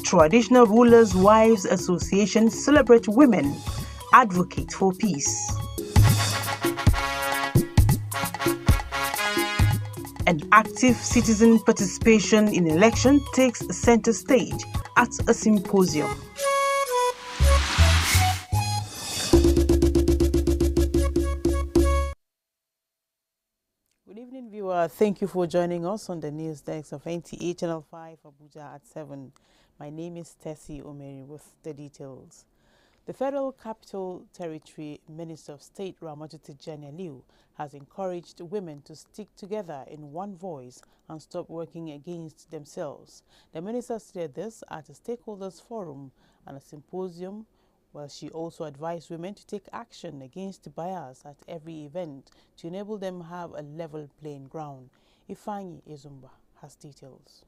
Traditional Rulers' Wives Association celebrate women, advocate for peace. And active citizen participation in election takes center stage at a symposium. Good evening, viewer. Thank you for joining us on the news desk of NTA5 Abuja at 7. My name is Tessie Omeri with the details. The Federal Capital Territory Minister of State Ramatu Tijani Aliu has encouraged women to stick together in one voice and stop working against themselves. The minister said this at a stakeholders forum and a symposium, while she also advised women to take action against bias at every event to enable them have a level playing ground. Ifeanyi Ezumba has details.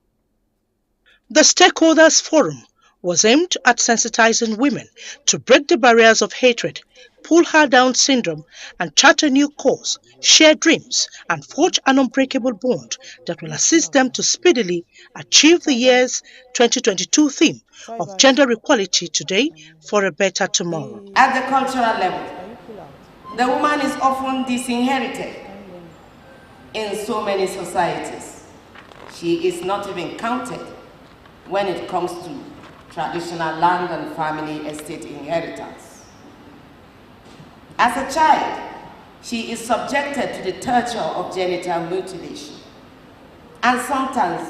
The Stakeholders Forum was aimed at sensitizing women to break the barriers of hatred, pull her down syndrome, and chart a new course, share dreams, and forge an unbreakable bond that will assist them to speedily achieve the year's 2022 theme of gender equality today for a better tomorrow. At the cultural level, the woman is often disinherited in so many societies. She is not even counted when it comes to traditional land and family estate inheritance. As a child, she is subjected to the torture of genital mutilation and sometimes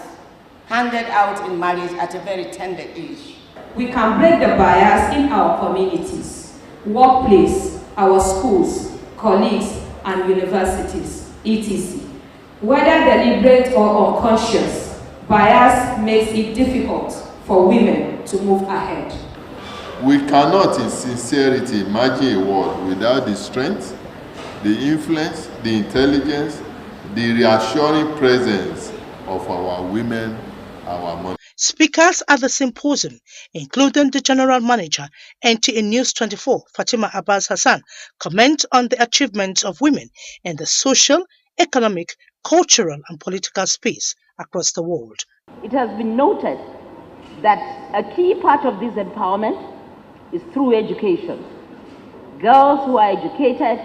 handed out in marriage at a very tender age. We can break the bias in our communities, workplace, our schools, colleagues, and universities, etc. Whether deliberate or unconscious, bias makes it difficult for women to move ahead. We cannot in sincerity imagine a world without the strength, the influence, the intelligence, the reassuring presence of our women, our mothers. Speakers at the symposium, including the General Manager, NTA News 24, Fatima Abbas Hassan, comment on the achievements of women in the social, economic, cultural and political space across the world. It has been noted that a key part of this empowerment is through education. Girls who are educated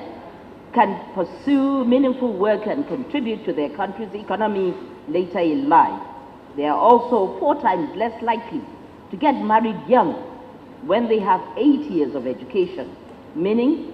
can pursue meaningful work and contribute to their country's economy later in life. They are also 4 times less likely to get married young when they have 8 years of education, meaning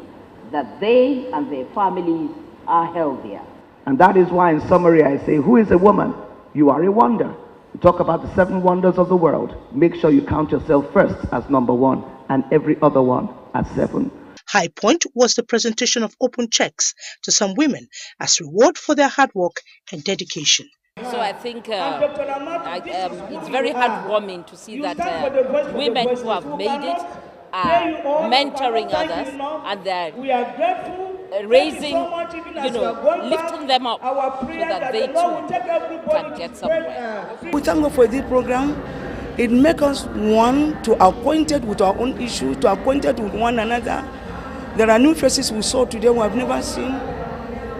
that they and their families are healthier. And that is why, in summary, I say, who is a woman? You are a wonder. We talk about the 7 wonders of the world. Make sure you count yourself first as number 1 and every other one as 7. High point was the presentation of open checks to some women as reward for their hard work and dedication. So I think it's very heartwarming to see that women who have made it are mentoring others, and they're raising, lifting them up so that they too can get somewhere. We thank God for this program. It makes us one to acquainted with our own issue, to acquainted with one another. There are new faces we saw today we have never seen.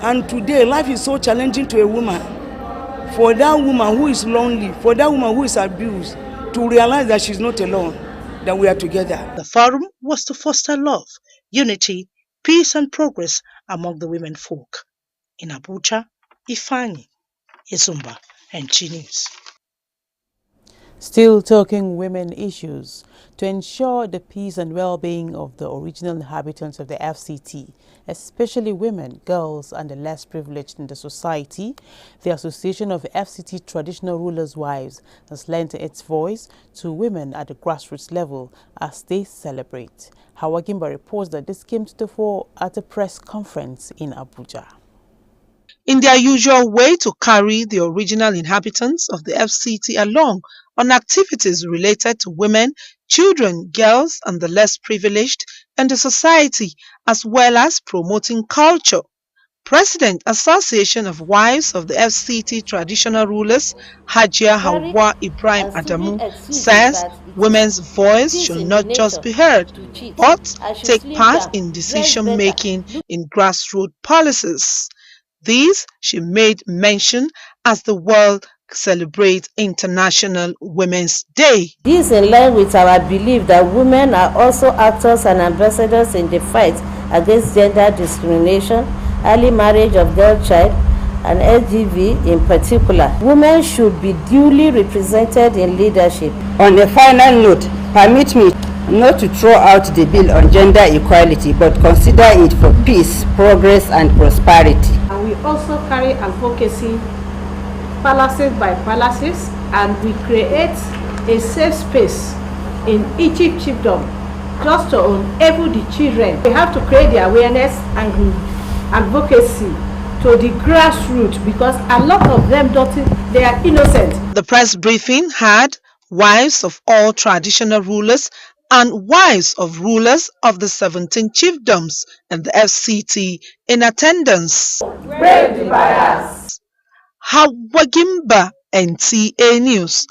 And today life is so challenging to a woman. For that woman who is lonely, for that woman who is abused, to realize that she's not alone, that we are together. The forum was to foster love, unity, peace and progress among the women folk. In Abuja, Ifeanyi Ezumba, NTA News. Still talking women issues. To ensure the peace and well-being of the original inhabitants of the FCT, especially women, girls, and the less privileged in the society, the Association of FCT Traditional Rulers' Wives has lent its voice to women at the grassroots level as they celebrate. Hawa Gimba reports that this came to the fore at a press conference in Abuja. In their usual way to carry the original inhabitants of the FCT along on activities related to women, children, girls, and the less privileged in the society, as well as promoting culture. President, Association of Wives of the FCT Traditional Rulers, Hajia Hawa Ibrahim Adamu, says women's voice should not just be heard, but take part in decision-making in grassroots policies. These she made mention as the World celebrate International Women's Day. This is in line with our belief that women are also actors and ambassadors in the fight against gender discrimination, early marriage of girl child, and LGB in particular. Women should be duly represented in leadership. On a final note, permit me not to throw out the bill on gender equality, but consider it for peace, progress, and prosperity. And we also carry advocacy palaces by palaces, and we create a safe space in each chiefdom just to enable the children. We have to create the awareness and advocacy to the grassroots, because a lot of them they are innocent. The press briefing had wives of all traditional rulers and wives of rulers of the 17 chiefdoms and the FCT in attendance. Brave the bias. Hawagimba, NTA News.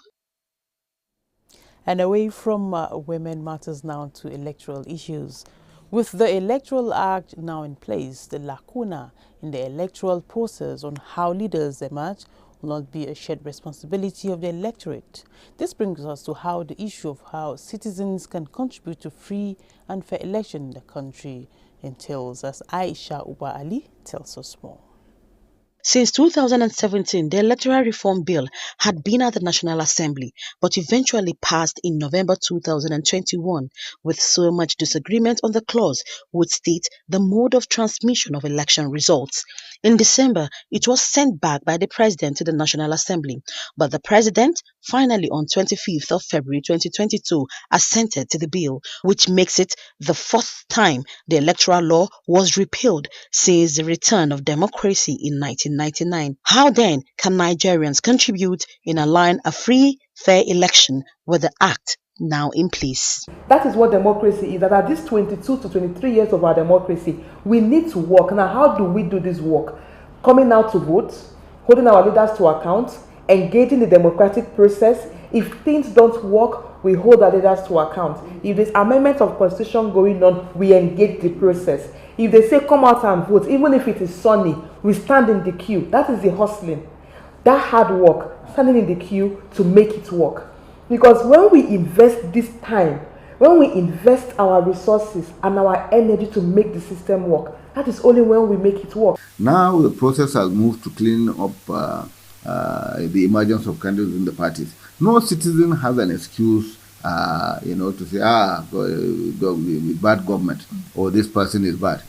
And away from women matters now to electoral issues. With the Electoral Act now in place, the lacuna in the electoral process on how leaders emerge will not be a shared responsibility of the electorate. This brings us to how the issue of how citizens can contribute to free and fair election in the country entails, as Aisha Uba Ali tells us more. Since 2017, the Electoral Reform Bill had been at the National Assembly, but eventually passed in November 2021, with so much disagreement on the clause which states the mode of transmission of election results. In December, it was sent back by the President to the National Assembly, but the President finally on 25th of February 2022 assented to the bill, which makes it the fourth time the electoral law was repealed since the return of democracy in 1999. How then can Nigerians contribute in allowing a free, fair election with the act now in place? That is what democracy is. That at this 22 to 23 years of our democracy, we need to work. Now, how do we do this work? Coming out to vote, holding our leaders to account, engaging the democratic process. If things don't work, we hold our leaders to account. If there's amendment of constitution going on, we engage the process. If they say come out and vote, even if it is sunny, we stand in the queue. That is the hustling. That hard work, standing in the queue to make it work. Because when we invest this time, when we invest our resources and our energy to make the system work, that is only when we make it work. Now the process has moved to clean up the emergence of candidates in the parties. No citizen has an excuse, to say, bad government or this person is bad.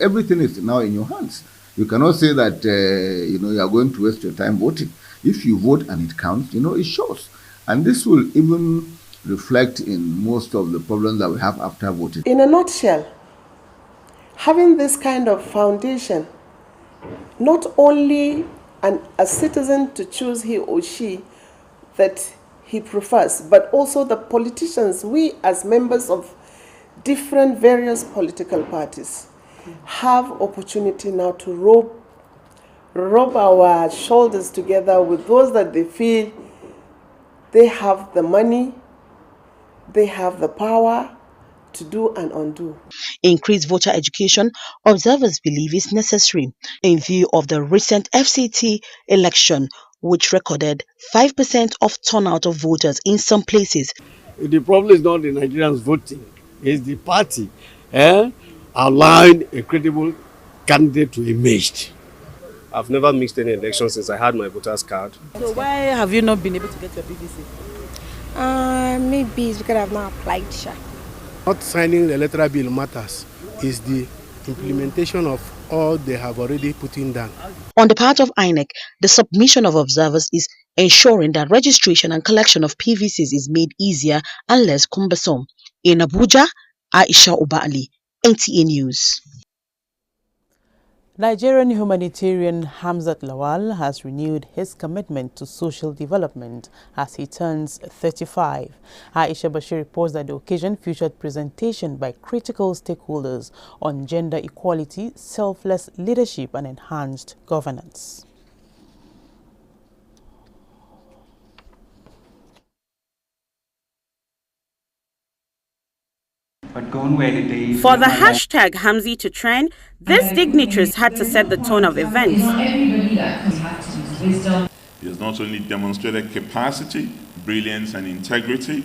Everything is now in your hands. You cannot say that, you are going to waste your time voting. If you vote and it counts, it shows. And this will even reflect in most of the problems that we have after voting. In a nutshell, having this kind of foundation, not only a citizen to choose he or she that he prefers, but also the politicians, we as members of different various political parties have opportunity now to rub our shoulders together with those that they feel they have the money, they have the power to do and undo. Increased voter education, observers believe, is necessary in view of the recent FCT election, which recorded 5% of turnout of voters in some places. The problem is not the Nigerians voting, it's the party allowing a credible candidate to emerge. I've never mixed any election since I had my voter's card. So why have you not been able to get your PVC? Maybe it's because I've not applied, sure. Not signing the electoral bill matters. It's the implementation of all they have already put in down. On the part of INEC, the submission of observers is ensuring that registration and collection of PVCs is made easier and less cumbersome. In Abuja, Aisha Uba Ali, NTA News. Nigerian humanitarian Hamzat Lawal has renewed his commitment to social development as he turns 35. Aisha Bashir reports that the occasion featured presentation by critical stakeholders on gender equality, selfless leadership and enhanced governance. For the hashtag Hamzi to trend, these dignitaries had to set the tone of events. He has not only demonstrated capacity, brilliance, and integrity,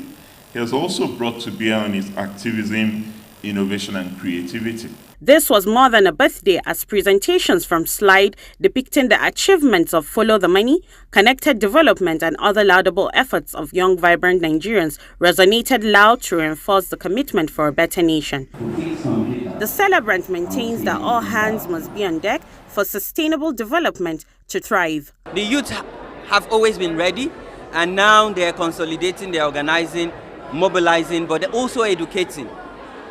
he has also brought to bear on his activism, innovation, and creativity. This was more than a birthday, as presentations from Slide depicting the achievements of Follow the Money, connected development and other laudable efforts of young, vibrant Nigerians resonated loud to reinforce the commitment for a better nation. The celebrant maintains that all hands must be on deck for sustainable development to thrive. The youth have always been ready, and now they're consolidating, they're organizing, mobilizing, but they're also educating.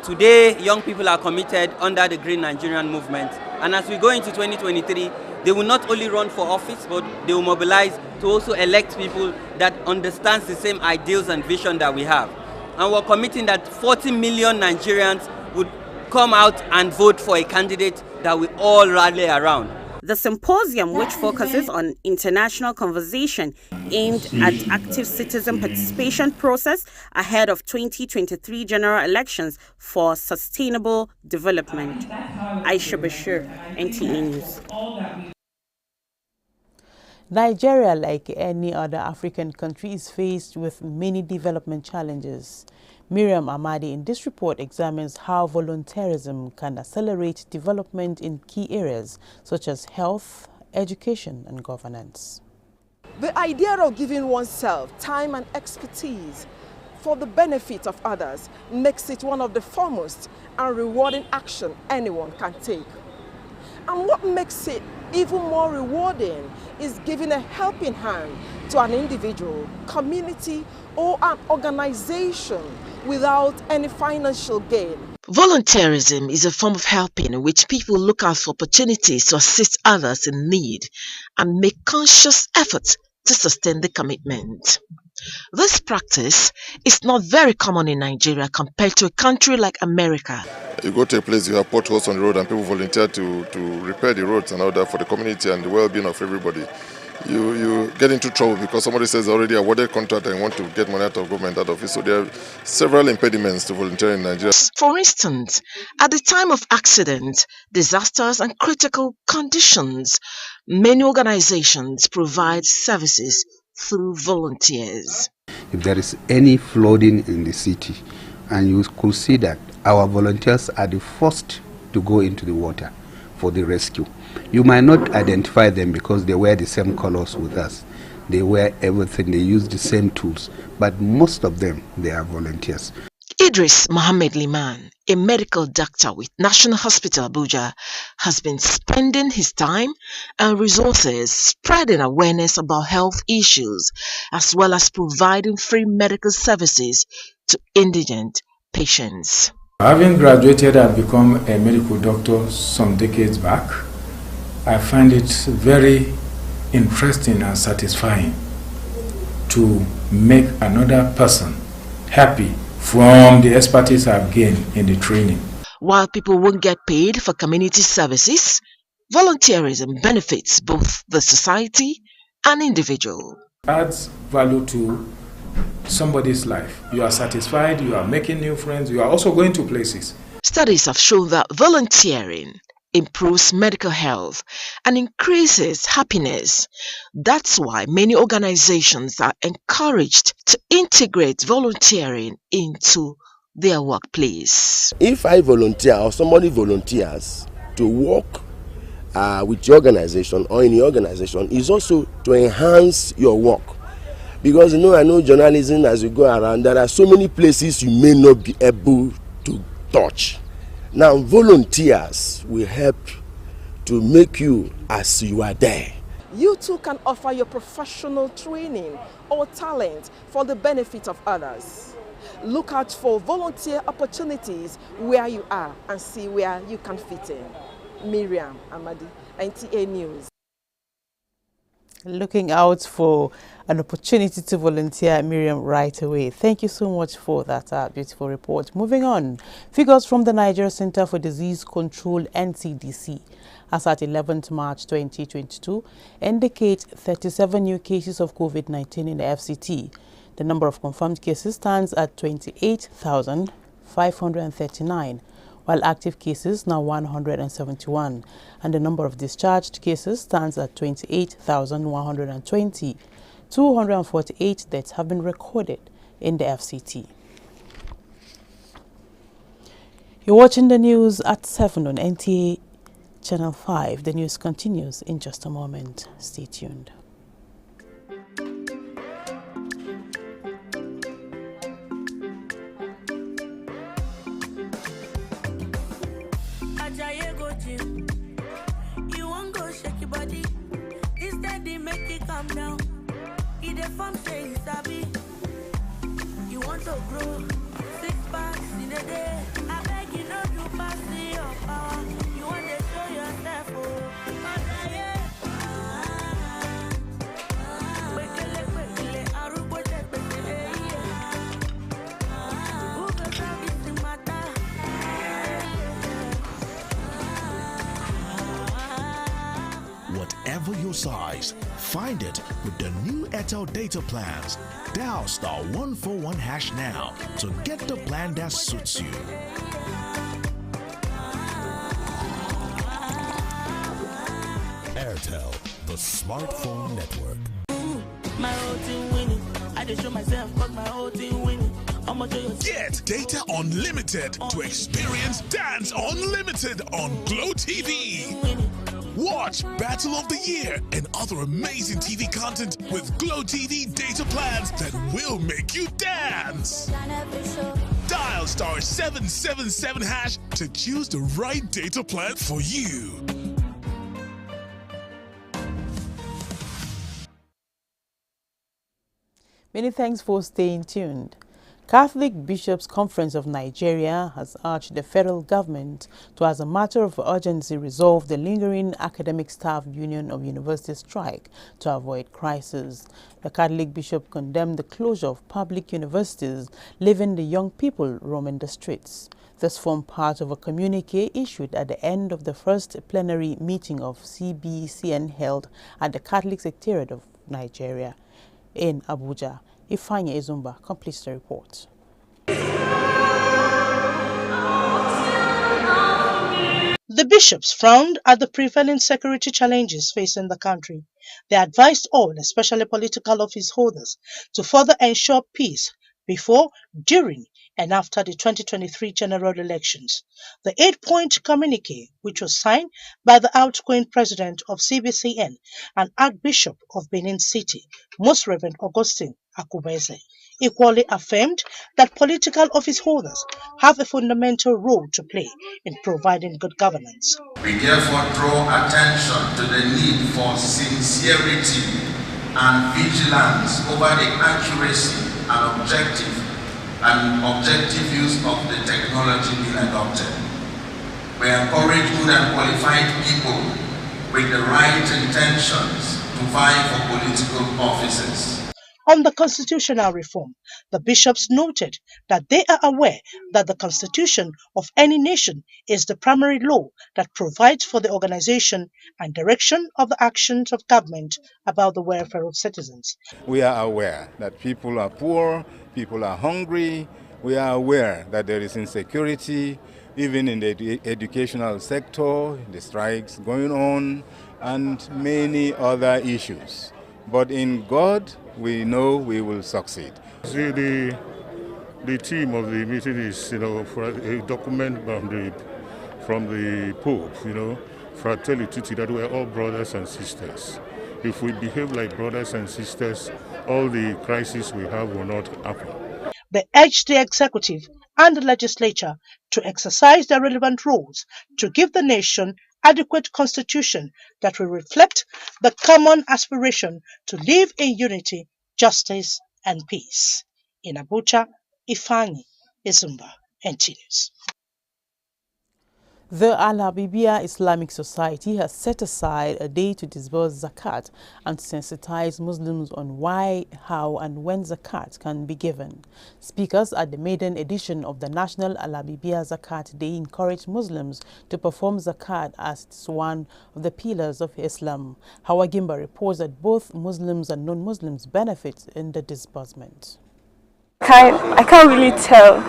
Today, young people are committed under the Green Nigerian movement. And as we go into 2023, they will not only run for office, but they will mobilize to also elect people that understands the same ideals and vision that we have. And we're committing that 40 million Nigerians would come out and vote for a candidate that we all rally around. The symposium, which focuses on international conversation aimed at active citizen participation process ahead of 2023 general elections for sustainable development. Aisha Bashir, NTA News. Nigeria, like any other African country, is faced with many development challenges. Miriam Amadi in this report examines how volunteerism can accelerate development in key areas such as health, education, and governance. The idea of giving oneself time and expertise for the benefit of others makes it one of the foremost and rewarding action anyone can take. And what makes it even more rewarding is giving a helping hand to an individual, community, or an organization without any financial gain. Volunteerism is a form of helping in which people look out for opportunities to assist others in need and make conscious efforts to sustain the commitment. This practice is not very common in Nigeria compared to a country like America. You go to a place, you have potholes on the road and people volunteer to repair the roads and all that for the community and the well-being of everybody. You get into trouble because somebody says already awarded contract and want to get money out of government out of it. So there are several impediments to volunteering in Nigeria. For instance, at the time of accident, disasters and critical conditions, many organizations provide services through volunteers. If there is any flooding in the city and you could see that our volunteers are the first to go into the water for the rescue. You might not identify them because they wear the same colors with us. They wear everything, they use the same tools, but most of them, they are volunteers. Idris Mohammed Liman, a medical doctor with National Hospital Abuja, has been spending his time and resources spreading awareness about health issues, as well as providing free medical services to indigent patients. Having graduated and become a medical doctor some decades back, I find it very interesting and satisfying to make another person happy from the expertise I've gained in the training. While people won't get paid for community services, volunteerism benefits both the society and individual. Adds value to somebody's life. You are satisfied, you are making new friends, you are also going to places. Studies have shown that volunteering improves medical health and increases happiness. That's why many organizations are encouraged to integrate volunteering into their workplace. If I volunteer or somebody volunteers to work with your organization or in your organization, is also to enhance your work. Because I know journalism, as you go around, there are so many places you may not be able to touch. Now, volunteers will help to make you as you are there. You too can offer your professional training or talent for the benefit of others. Look out for volunteer opportunities where you are and see where you can fit in. Miriam Amadi, NTA News. Looking out for an opportunity to volunteer, Miriam, right away. Thank you so much for that beautiful report. Moving on, figures from the Nigeria Center for Disease Control, NCDC, as at 11th March 2022, indicate 37 new cases of COVID-19 in the FCT. The number of confirmed cases stands at 28,539, while active cases now 171, and the number of discharged cases stands at 28,120. 248 deaths have been recorded in the FCT. You're watching the news at 7 on NTA Channel 5. The news continues in just a moment. Stay tuned. You won't go shake your body. Instead, they make it calm down. Eat the farm say you sabi. You want to grow 6 packs in a day. I beg you not to pass your power. You want to show yourself, oh. Whatever your size, find it with the new Airtel data plans. Dial *141# now to get the plan that suits you. Airtel, the smartphone network. My whole team winning. I just show myself, but my whole team winning. Get data unlimited to experience Dance Unlimited on Glow TV. Watch Battle of the Year and other amazing TV content with Glow TV data plans that will make you dance. Dial *777# to choose the right data plan for you. Many thanks for staying tuned. Catholic Bishops' Conference of Nigeria has urged the federal government to, as a matter of urgency, resolve the lingering academic staff union of university strike to avoid crisis. The Catholic bishop condemned the closure of public universities, leaving the young people roaming the streets. This formed part of a communique issued at the end of the first plenary meeting of CBCN held at the Catholic Secretariat of Nigeria in Abuja. Ifeanyi Ezumba completes the report. The bishops frowned at the prevailing security challenges facing the country. They advised all, especially political office holders, to further ensure peace before, during, and after the 2023 general elections. The 8-point communique, which was signed by the outgoing president of CBCN and Archbishop of Benin City, Most Reverend Augustine Akubeze, equally affirmed that political office holders have a fundamental role to play in providing good governance. We therefore draw attention to the need for sincerity and vigilance over the accuracy and objective use of the technology being adopted. We encourage good and qualified people with the right intentions to vie for political offices. On the constitutional reform, the bishops noted that they are aware that the constitution of any nation is the primary law that provides for the organization and direction of the actions of government about the welfare of citizens. We are aware that people are poor, people are hungry. We are aware that there is insecurity, even in the educational sector, the strikes going on, and many other issues. But in God, we know we will succeed. See, the theme of the meeting is, for a document from the Pope, Fratelli Tutti, that we're all brothers and sisters. If we behave like brothers and sisters, all the crises we have will not happen. They urged the executive and the legislature to exercise their relevant roles to give the nation adequate constitution that will reflect the common aspiration to live in unity, justice, and peace. In Abuja, Ifeanyi Ezumba, NTA News. The Al-Habibia Islamic Society has set aside a day to disburse zakat and sensitize Muslims on why, how, and when zakat can be given. Speakers at the maiden edition of the National Al-Habibia Zakat Day encouraged Muslims to perform zakat as it's one of the pillars of Islam. Hawa Gimba reports that both Muslims and non-Muslims benefit in the disbursement. I can't really tell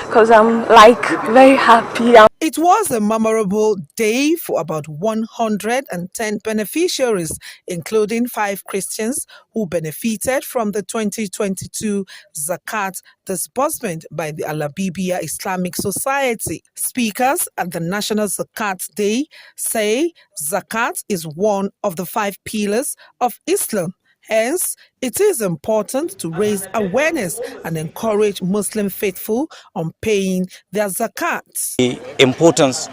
because I'm like very happy. It was a memorable day for about 110 beneficiaries, including 5 Christians who benefited from the 2022 Zakat disbursement by the Abuja Islamic Society. Speakers at the National Zakat Day say Zakat is one of the 5 pillars of Islam. Hence, it is important to raise awareness and encourage Muslim faithful on paying their zakat. The importance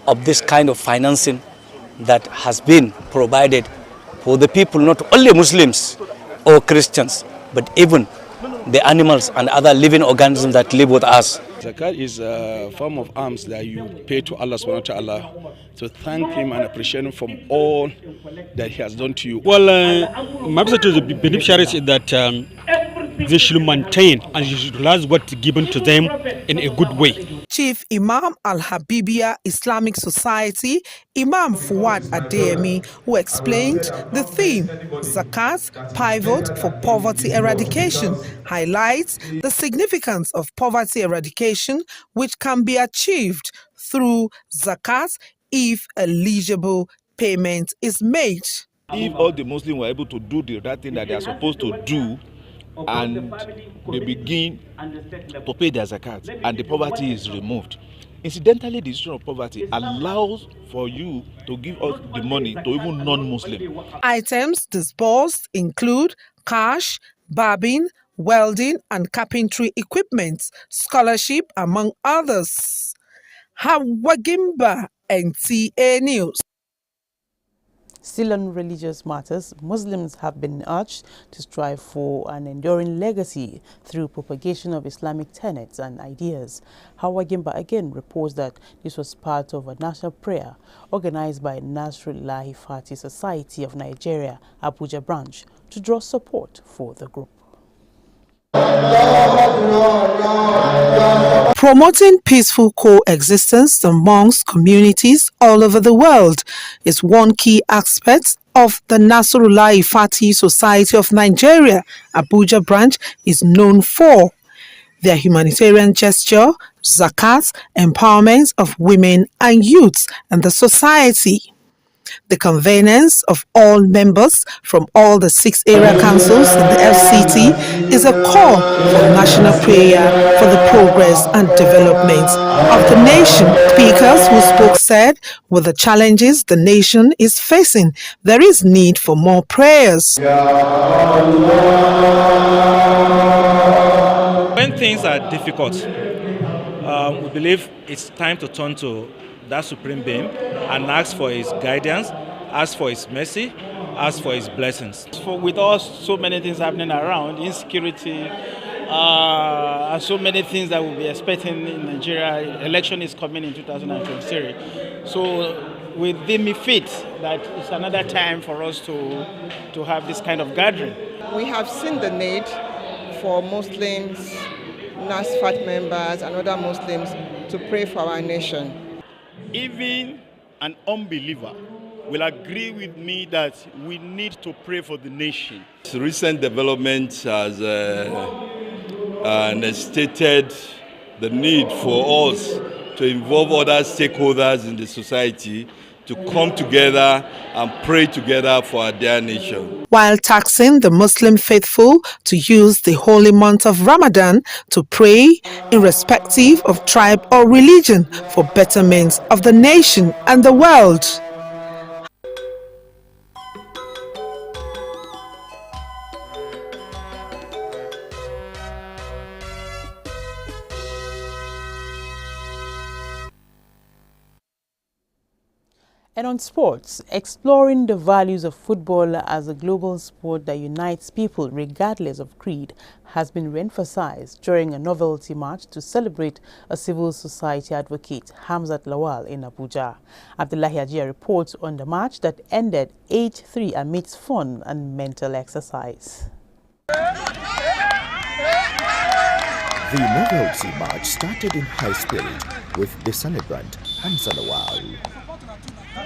of this kind of financing that has been provided for the people, not only Muslims or Christians, but even the animals and other living organisms that live with us. Zakat is a form of alms that you pay to Allah subhanahu wa ta'ala to thank him and appreciate him from all that he has done to you. Well, my message to the beneficiaries is that they should maintain and utilize what's given to them in a good way. Chief Imam Al-Habibia Islamic Society, Imam Fuad Adeyemi, who explained the theme, Zakat, Pivot for Poverty Eradication, highlights the significance of poverty eradication, which can be achieved through Zakat if eligible payment is made. If all the Muslims were able to do the right thing that they are supposed to do, and they begin to pay their zakat, and the poverty is removed. Incidentally, the issue of poverty allows for you to give us the money to even non-Muslim. Items disbursed include cash, barbing, welding and carpentry equipment, scholarship, among others. Hawagimba, NTA News. Still on religious matters, Muslims have been urged to strive for an enduring legacy through propagation of Islamic tenets and ideas. Hawagimba again reports that this was part of a national prayer organized by Nasrullahi Fati Society of Nigeria, Abuja branch, to draw support for the group. Promoting peaceful coexistence amongst communities all over the world is one key aspect of the Nasrullahi Fati Society of Nigeria, Abuja branch, is known for. Their humanitarian gesture, zakat, empowerment of women and youths and the society. The convenience of all members from all the 6 area councils in the FCT is a call for national prayer for the progress and development of the nation. Speakers who spoke said, with the challenges the nation is facing, there is need for more prayers. When things are difficult, we believe it's time to turn to that supreme being and ask for his guidance, ask for his mercy, ask for his blessings. With us, so many things happening around, insecurity, and so many things that we'll be expecting in Nigeria. Election is coming in 2023. So we deem it fit that it's another time for us to have this kind of gathering. We have seen the need for Muslims, NASFAT members and other Muslims to pray for our nation. Even an unbeliever will agree with me that we need to pray for the nation. Recent development has stated the need for us to involve other stakeholders in the society to come together and pray together for our dear nation. While taxing the Muslim faithful to use the holy month of Ramadan to pray, irrespective of tribe or religion, for betterment of the nation and the world. And on sports, exploring the values of football as a global sport that unites people regardless of creed has been re-emphasized during a novelty march to celebrate a civil society advocate, Hamzat Lawal, in Abuja. Abdullahi Ajia reports on the march that ended 8-3 amidst fun and mental exercise. The novelty march started in high spirit with the celebrant, Hamzat Lawal.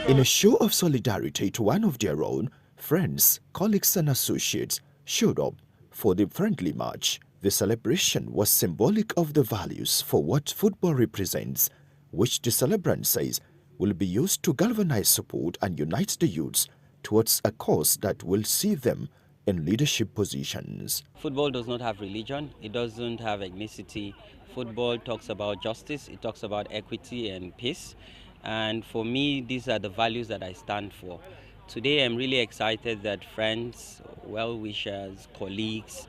In a show of solidarity to one of their own, friends, colleagues and associates showed up for the friendly march. The celebration was symbolic of the values for what football represents, which the celebrant says will be used to galvanize support and unite the youths towards a cause that will see them in leadership positions. Football does not have religion, it doesn't have ethnicity. Football talks about justice, it talks about equity and peace. And for me, these are the values that I stand for. Today, I'm really excited that friends, well-wishers, colleagues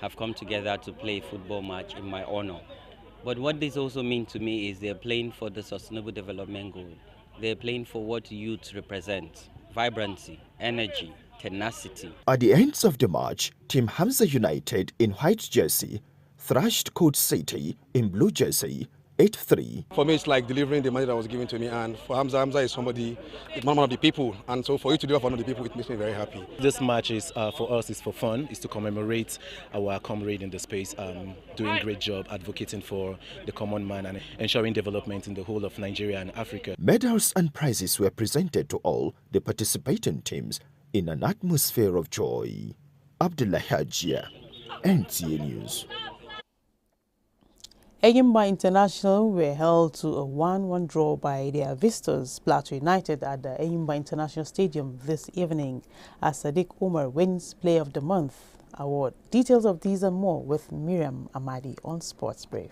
have come together to play a football match in my honor. But what this also means to me is they're playing for the Sustainable Development Goal. They're playing for what youth represent: vibrancy, energy, tenacity. At the end of the match, Team Hamza United in white jersey thrashed Code City in blue jersey 8-3. For me, it's like delivering the money that was given to me, and for Hamza is somebody, it's one of the people, and so for you to do it for one of the people, it makes me very happy. This match is for us, is for fun, is to commemorate our comrade in the space, doing a great job advocating for the common man and ensuring development in the whole of Nigeria and Africa. Medals and prizes were presented to all the participating teams in an atmosphere of joy. Abdullah Hajia, NTA News. Enyimba International were held to a 1-1 draw by their visitors, Plateau United, at the Enyimba International Stadium this evening as Sadiq Umar wins Player of the Month award. Details of these and more with Miriam Amadi on Sports Brief.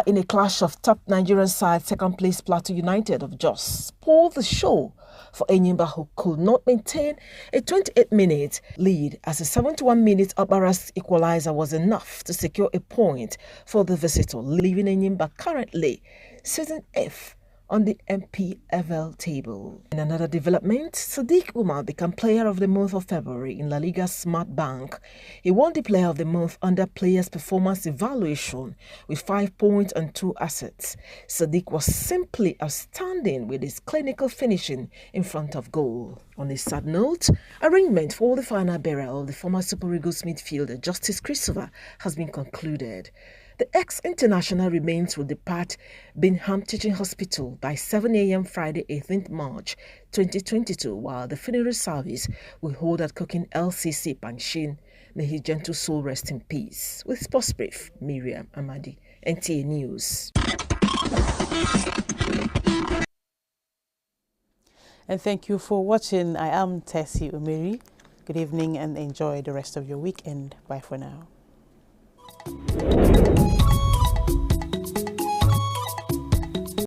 In a clash of top Nigerian side, second place Plateau United of Jos spoiled the show for Enyimba, who could not maintain a 28-minute lead as a 71-minute Obaras equalizer was enough to secure a point for the visitor, leaving Enyimba currently sitting F on the MPFL table. In another development, Sadiq Umar became Player of the Month of February in La Liga Smart Bank. He won the Player of the Month under Players' Performance Evaluation with 5 points and 2 assets. Sadiq was simply outstanding with his clinical finishing in front of goal. On a sad note, arrangement for the final burial of the former Super Eagles midfielder Justice Christopher has been concluded. The ex-international remains will depart Bingham Teaching Hospital by 7 a.m. Friday, 18th March 2022, while the funeral service will hold at Cooking LCC Panshin. May his gentle soul rest in peace. With Sports Brief, Miriam Amadi, NTA News. And thank you for watching. I am Tessie Umeri. Good evening and enjoy the rest of your weekend. Bye for now.